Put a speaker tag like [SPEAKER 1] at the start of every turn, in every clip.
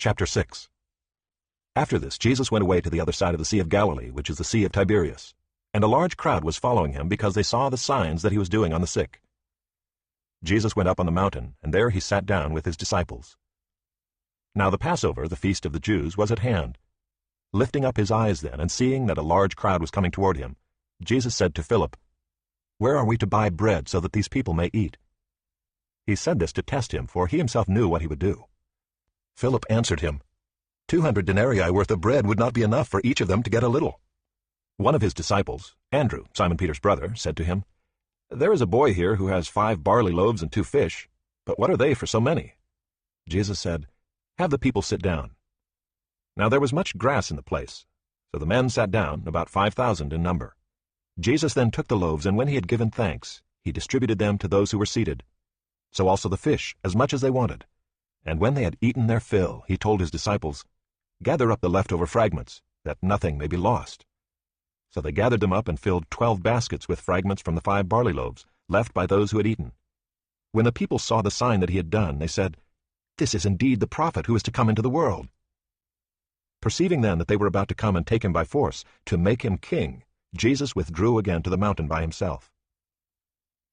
[SPEAKER 1] Chapter 6. After this, Jesus went away to the other side of the Sea of Galilee, which is the Sea of Tiberias, and a large crowd was following him because they saw the signs that he was doing on the sick. Jesus went up on the mountain, and there he sat down with his disciples. Now the Passover, the feast of the Jews, was at hand. Lifting up his eyes then, and seeing that a large crowd was coming toward him, Jesus said to Philip, "Where are we to buy bread so that these people may eat?" He said this to test him, for he himself knew what he would do. Philip answered him, 200 denarii worth of bread would not be enough for each of them to get a little. One of his disciples, Andrew, Simon Peter's brother, said to him, "There is a boy here who has 5 barley loaves and 2 fish, but what are they for so many?" Jesus said, "Have the people sit down." Now there was much grass in the place, so the men sat down, about 5,000 in number. Jesus then took the loaves, and when he had given thanks, he distributed them to those who were seated. So also the fish, as much as they wanted. And when they had eaten their fill, he told his disciples, "Gather up the leftover fragments, that nothing may be lost." So they gathered them up and filled 12 baskets with fragments from the 5 barley loaves, left by those who had eaten. When the people saw the sign that he had done, they said, "This is indeed the prophet who is to come into the world." Perceiving then that they were about to come and take him by force, to make him king, Jesus withdrew again to the mountain by himself.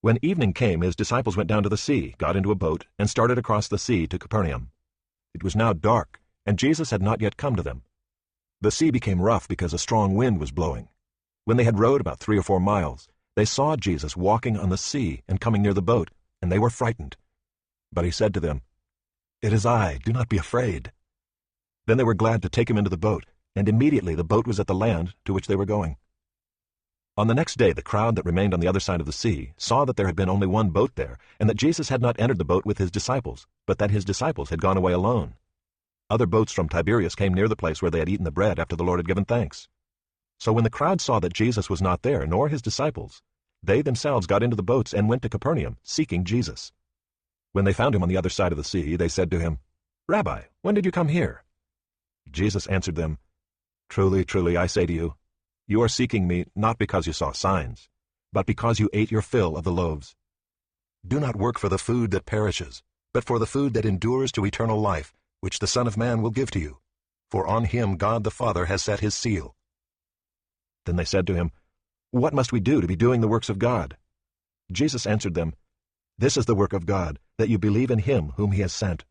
[SPEAKER 1] When evening came, his disciples went down to the sea, got into a boat, and started across the sea to Capernaum. It was now dark, and Jesus had not yet come to them. The sea became rough because a strong wind was blowing. When they had rowed about 3 or 4 miles, they saw Jesus walking on the sea and coming near the boat, and they were frightened. But he said to them, "It is I, do not be afraid." Then they were glad to take him into the boat, and immediately the boat was at the land to which they were going. On the next day the crowd that remained on the other side of the sea saw that there had been only one boat there, and that Jesus had not entered the boat with his disciples, but that his disciples had gone away alone. Other boats from Tiberias came near the place where they had eaten the bread after the Lord had given thanks. So when the crowd saw that Jesus was not there, nor his disciples, they themselves got into the boats and went to Capernaum, seeking Jesus. When they found him on the other side of the sea, they said to him, "Rabbi, when did you come here?" Jesus answered them, "Truly, truly, I say to you, you are seeking me not because you saw signs, but because you ate your fill of the loaves. Do not work for the food that perishes, but for the food that endures to eternal life, which the Son of Man will give to you. For on him God the Father has set his seal." Then they said to him, "What must we do to be doing the works of God?" Jesus answered them, "This is the work of God, that you believe in him whom he has sent."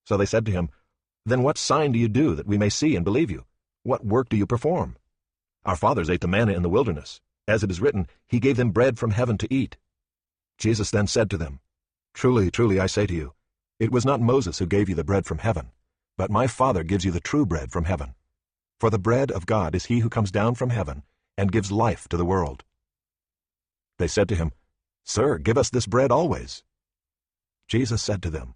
[SPEAKER 1] So they said to him, "Then what sign do you do that we may see and believe you? What work do you perform? Our fathers ate the manna in the wilderness. As it is written, he gave them bread from heaven to eat." Jesus then said to them, "Truly, truly, I say to you, it was not Moses who gave you the bread from heaven, but my Father gives you the true bread from heaven. For the bread of God is he who comes down from heaven and gives life to the world." They said to him, "Sir, give us this bread always." Jesus said to them,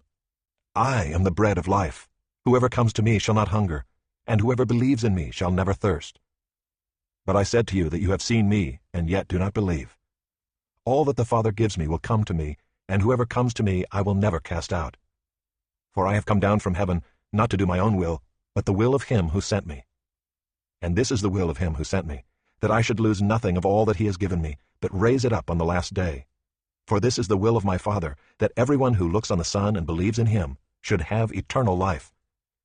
[SPEAKER 1] "I am the bread of life. Whoever comes to me shall not hunger, and whoever believes in me shall never thirst. But I said to you that you have seen me, and yet do not believe. All that the Father gives me will come to me, and whoever comes to me I will never cast out. For I have come down from heaven, not to do my own will, but the will of him who sent me. And this is the will of him who sent me, that I should lose nothing of all that he has given me, but raise it up on the last day. For this is the will of my Father, that everyone who looks on the Son and believes in him should have eternal life,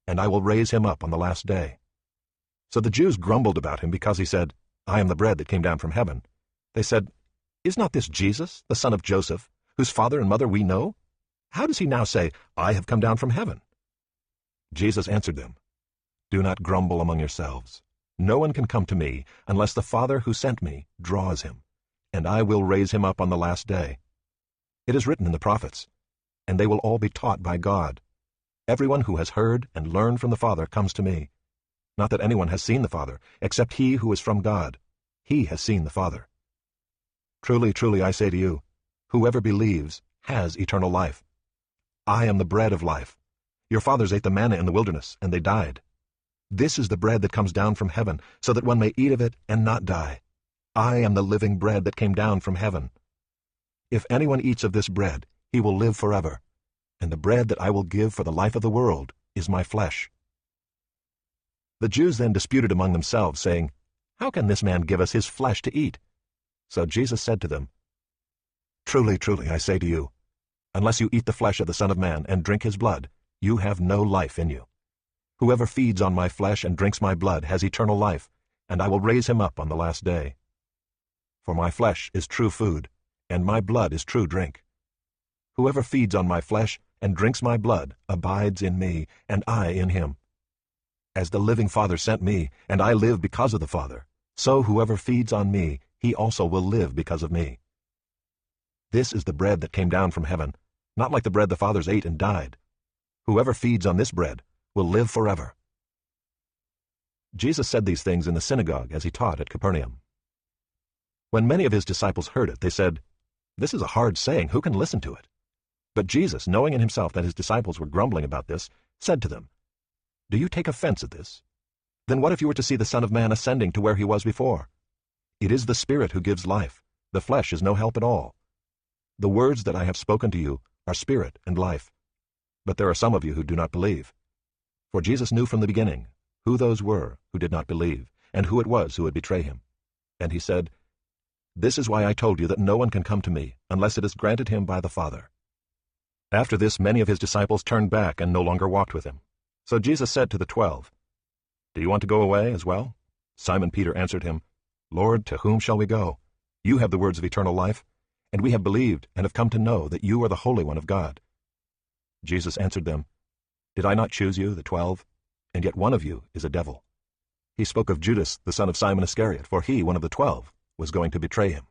[SPEAKER 1] and I will raise him up on the last day." So the Jews grumbled about him because he said, "I am the bread that came down from heaven." They said, "Is not this Jesus, the son of Joseph, whose father and mother we know? How does he now say, 'I have come down from heaven'?" Jesus answered them, "Do not grumble among yourselves. No one can come to me unless the Father who sent me draws him, and I will raise him up on the last day. It is written in the prophets, 'And they will all be taught by God.' Everyone who has heard and learned from the Father comes to me. Not that anyone has seen the Father, except he who is from God. He has seen the Father. Truly, truly, I say to you, whoever believes has eternal life. I am the bread of life. Your fathers ate the manna in the wilderness, and they died. This is the bread that comes down from heaven, so that one may eat of it and not die. I am the living bread that came down from heaven. If anyone eats of this bread, he will live forever. And the bread that I will give for the life of the world is my flesh." The Jews then disputed among themselves, saying, "How can this man give us his flesh to eat?" So Jesus said to them, "Truly, truly, I say to you, unless you eat the flesh of the Son of Man and drink his blood, you have no life in you. Whoever feeds on my flesh and drinks my blood has eternal life, and I will raise him up on the last day. For my flesh is true food, and my blood is true drink. Whoever feeds on my flesh and drinks my blood abides in me, and I in him. As the living Father sent me, and I live because of the Father, so whoever feeds on me, he also will live because of me. This is the bread that came down from heaven, not like the bread the fathers ate and died. Whoever feeds on this bread will live forever. Jesus said these things in the synagogue as he taught at Capernaum. When many of his disciples heard it, they said, "This is a hard saying. Who can listen to it?" But Jesus, knowing in himself that his disciples were grumbling about this, said to them, "Do you take offense at this? Then what if you were to see the Son of Man ascending to where he was before? It is the Spirit who gives life. The flesh is no help at all. The words that I have spoken to you are spirit and life. But there are some of you who do not believe." For Jesus knew from the beginning who those were who did not believe, and who it was who would betray him. And he said, "This is why I told you that no one can come to me unless it is granted him by the Father." After this, many of his disciples turned back and no longer walked with him. So Jesus said to the 12, "Do you want to go away as well?" Simon Peter answered him, "Lord, to whom shall we go? You have the words of eternal life, and we have believed and have come to know that you are the Holy One of God." Jesus answered them, "Did I not choose you, the 12? And yet one of you is a devil." He spoke of Judas, the son of Simon Iscariot, for he, one of the 12, was going to betray him.